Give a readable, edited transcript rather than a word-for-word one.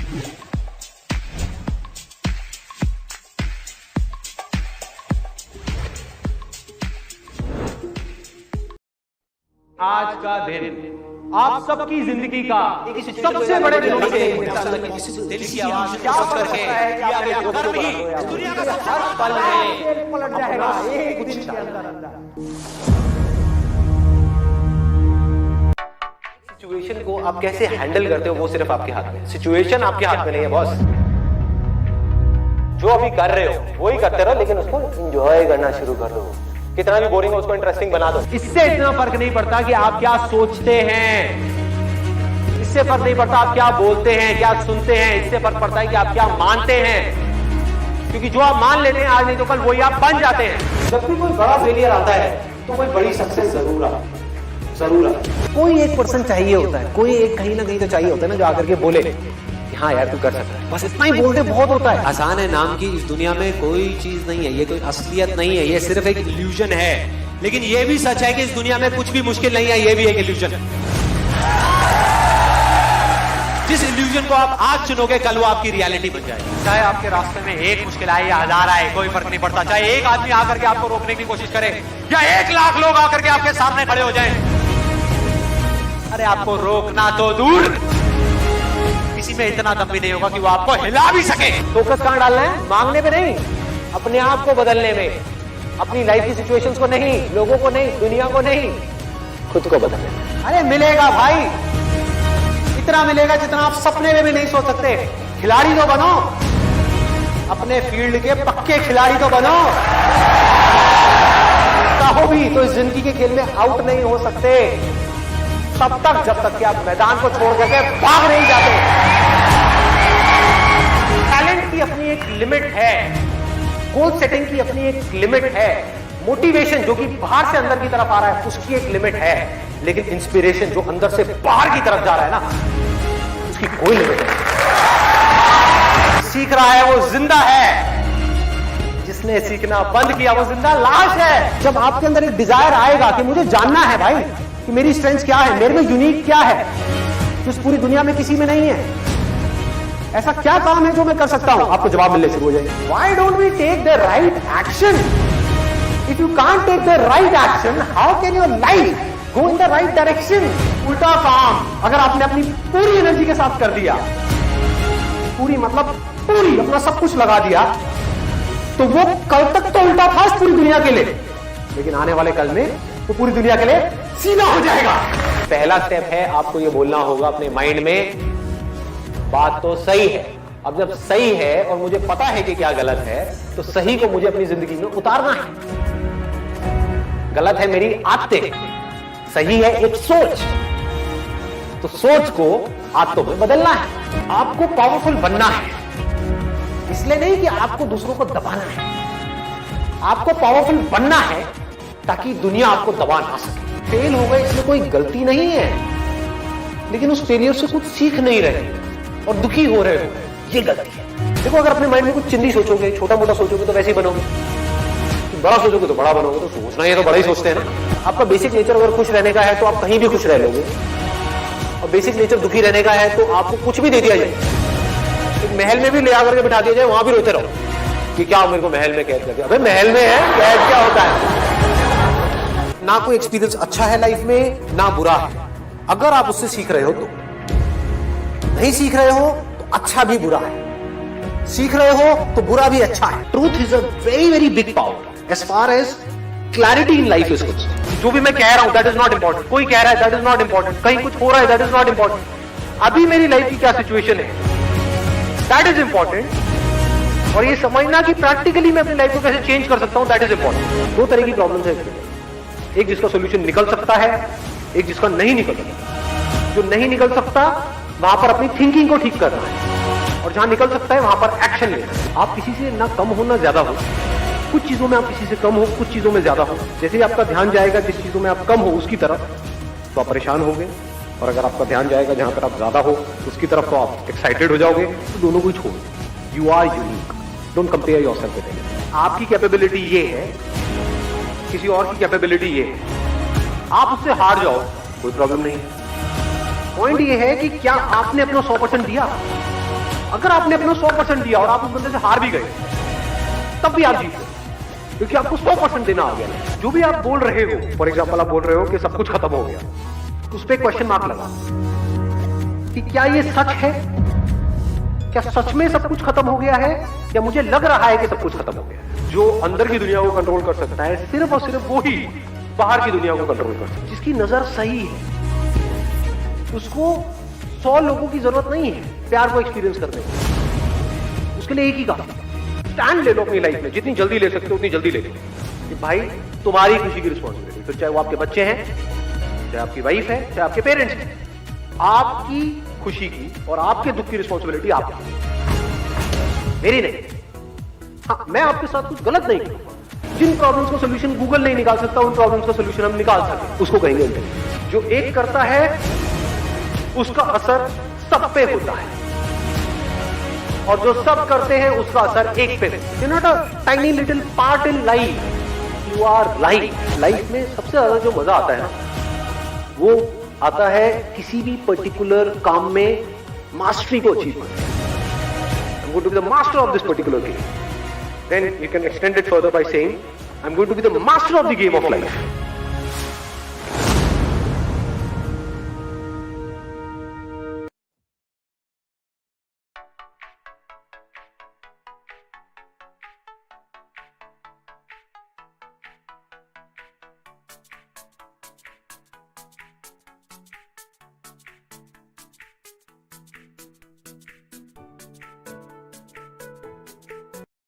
आज का दिन आप सबकी जिंदगी का सबसे बड़े दिनों में से दिल की आवाज क्या करके दुनिया का हर पल में पलट जाएगा एक दिन के अंदर। सिचुएशन को आप कैसे हैंडल करते हो वो सिर्फ आपके हाथ में। सिचुएशन आपके हाथ में नहीं है बॉस। जो अभी कर रहे हो वही करते रहो, लेकिन उसको एंजॉय करना शुरू कर दो। कितना भी बोरिंग हो उसको इंटरेस्टिंग बना दो। इससे इतना फर्क नहीं पड़ता कि आप क्या सोचते हैं, इससे फर्क नहीं पड़ता आप क्या बोलते हैं, क्या सुनते हैं। इससे फर्क पड़ता है कि आप क्या मानते हैं, क्योंकि जो आप मान लेते हैं आज नहीं तो कल वही आप बन जाते हैं। जब भी कोई बड़ा फेलियर आता है तो कोई बड़ी सक्सेस जरूर आता। कोई एक पर्सन चाहिए होता है, कोई एक कहीं ना कहीं तो चाहिए होता है ना जो आकर के बोले हाँ यार तू कर सकता है। बस इतना ही बोलते बहुत होता है। आसान है नाम की इस दुनिया में कोई चीज नहीं है, ये कोई असलियत नहीं है, ये सिर्फ एक इल्यूजन है। लेकिन ये भी सच है कि इस दुनिया में कुछ भी मुश्किल नहीं है, ये भी एक इल्यूजन है। जिस इल्यूजन को आप आज चुनोगे कल वो आपकी रियलिटी बन जाएगी। चाहे आपके रास्ते में एक मुश्किल आए या हजार आए, कोई फर्क नहीं पड़ता। चाहे एक आदमी आकर के आपको रोकने की कोशिश करे या 1 लाख लोग आकर के आपके सामने खड़े हो जाएं, अरे आपको रोकना तो दूर, किसी में इतना दम भी नहीं होगा कि वो आपको हिला भी सके। फोकस कहां डालना है? मांगने पे नहीं, अपने आप को बदलने में। अपनी लाइफ की सिचुएशंस को नहीं, लोगों को नहीं, दुनिया को नहीं, खुद को बदलने में। अरे मिलेगा भाई, इतना मिलेगा जितना आप सपने में भी नहीं सोच सकते। खिलाड़ी तो बनो, अपने फील्ड के पक्के खिलाड़ी तो बनो। चाहो भी तो इस जिंदगी के खेल में आउट नहीं हो सकते तब तक जब तक कि आप मैदान को छोड़ करके भाग नहीं जाते। टैलेंट की अपनी एक लिमिट है, गोल सेटिंग की अपनी एक लिमिट है, मोटिवेशन जो कि बाहर से अंदर की तरफ आ रहा है उसकी एक लिमिट है, लेकिन इंस्पिरेशन जो अंदर से बाहर की तरफ जा रहा है ना उसकी कोई लिमिट नहीं। सीख रहा है वो जिंदा है, जिसने सीखना बंद किया वो जिंदा लाश है। जब आपके अंदर एक डिजायर आएगा कि मुझे जानना है भाई कि मेरी स्ट्रेंथ क्या है, मेरे में यूनिक क्या है जो इस पूरी दुनिया में किसी में नहीं है, ऐसा क्या काम है जो मैं कर सकता हूं, आपको जवाब मिलने शुरू हो जाएगा। Why don't we take the right action? If you can't take the right action, how can your life go in the right direction? उल्टा काम अगर आपने अपनी पूरी एनर्जी के साथ कर दिया, पूरी मतलब पूरी अपना सब कुछ लगा दिया, तो वो कल तक तो उल्टा था इस पूरी दुनिया के लिए, लेकिन आने वाले कल में वो पूरी दुनिया के लिए सीधा हो जाएगा। पहला स्टेप है आपको ये बोलना होगा अपने माइंड में बात तो सही है। अब जब सही है और मुझे पता है कि क्या गलत है, तो सही को मुझे अपनी जिंदगी में उतारना है। गलत है मेरी आदतें, सही है एक सोच, तो सोच को आदतों में बदलना है। आपको पावरफुल बनना है, इसलिए नहीं कि आपको दूसरों को दबाना है, आपको पावरफुल बनना है ताकि दुनिया आपको दबा ना सके। फेल हो गए इसमें कोई गलती नहीं है, लेकिन उस फेलियर से कुछ सीख नहीं रहे और दुखी हो रहे हो, ये गलती है। देखो अगर अपने माइंड में कुछ चिंदी सोचोगे, छोटा मोटा सोचोगे तो वैसे ही बनोगे, बड़ा सोचोगे तो बड़ा बनोगे। तो सोचना ही है तो बड़ा ही सोचते हैं ना। आपका बेसिक नेचर अगर खुश रहने का है तो आप कहीं भी खुश रह लोगे, और बेसिक नेचर दुखी रहने का है तो आपको कुछ भी दे दिया जाए, एक महल में भी ले आकर के बिठा दिया जाए, वहां भी रोते रहो कि क्या मेरे को महल में कैद कर दिया। अबे महल में है, कैद क्या होता है? ना कोई एक्सपीरियंस अच्छा है लाइफ में ना बुरा है। अगर आप उससे सीख रहे हो तो, नहीं सीख रहे हो तो अच्छा भी बुरा है, सीख रहे हो तो बुरा भी अच्छा है। Truth is a very very big power as far as clarity in life is concerned. जो भी मैं कह रहा हूं दैट इज नॉट इंपॉर्टेंट, कोई कह रहा है दैट इज नॉट इंपॉर्टेंट, कहीं कुछ हो रहा है दैट इज नॉट इंपॉर्टेंट। अभी मेरी लाइफ की क्या सिचुएशन है दैट इज इंपॉर्टेंट, और ये समझना कि प्रैक्टिकली मैं अपनी लाइफ को कैसे चेंज कर सकता हूं दैट इज इंपॉर्टेंट। दो तरह की प्रॉब्लम्स है, एक जिसका सोल्यूशन निकल सकता है, एक जिसका नहीं निकल सकता। जो नहीं निकल सकता वहां पर अपनी थिंकिंग को ठीक करना है, और जहां निकल सकता है वहां पर एक्शन लेना है। आप किसी से ना कम हो ना ज्यादा हो, कुछ चीजों में आप किसी से कम हो, कुछ चीजों में ज्यादा हो। जैसे ही आपका ध्यान जाएगा जिस चीजों में आप कम हो उसकी तरफ तो आप परेशान होंगे, और अगर आपका ध्यान जाएगा जहां पर आप ज्यादा हो उसकी तरफ तो आप एक्साइटेड हो जाओगे। तो दोनों को ही छोड़ दो। You are unique, don't compare yourself with anyone. आपकी कैपेबिलिटी ये है, किसी और की कैपेबिलिटी ये है, आप उससे हार जाओ कोई प्रॉब्लम नहीं। पॉइंट ये है कि क्या आपने अपना 100% दिया, अगर आपने अपना 100% दिया और आप उस बंदे से हार भी गए, तब भी आप जीत गए, क्योंकि आपको 100% देना आ गया। जो भी आप बोल रहे हो, फॉर एग्जाम्पल आप बोल रहे हो कि सब कुछ खत्म हो गया, उस पर क्वेश्चन मार्क लगा कि क्या ये सच है? क्या सच में सब कुछ खत्म हो गया है, या मुझे लग रहा है कि सब कुछ खत्म हो गया है? जो अंदर की दुनिया को कंट्रोल कर सकता है सिर्फ और सिर्फ वो ही बाहर की दुनिया को कंट्रोल कर सकता है। जिसकी नजर सही है, उसको 100 लोगों की जरूरत नहीं है प्यार को एक्सपीरियंस करने की। उसके लिए एक ही काम, स्टैंड ले लो अपनी लाइफ में, जितनी जल्दी ले सकते हो उतनी जल्दी ले लो कि भाई तुम्हारी खुशी की रिस्पॉन्सिबिलिटी, फिर चाहे वो आपके बच्चे हैं, चाहे आपकी वाइफ है, चाहे आपके पेरेंट्स हैं, आपकी खुशी की और आपके दुख की रिस्पॉन्सिबिलिटी आपकी, मेरी नहीं। हाँ, मैं आपके साथ कुछ गलत नहीं करूंगा। जिन प्रॉब्लम्स का सोल्यूशन गूगल नहीं निकाल सकता, उन प्रॉब्लम्स का सोल्यूशन हम निकाल सकते, उसको कहेंगे इंटेलिजेंस। जो एक करता है उसका असर सब पे होता है, और जो सब करते हैं उसका असर एक पे है। You not a tiny little part in life, you our life. Life में सबसे ज्यादा जो मजा आता है ना, वो आता है किसी भी पर्टिकुलर काम में मास्टरी को अचीव करना। I'm going to be the master of this particular game. Then you can extend it further by saying, I'm going to be the master of the game of life.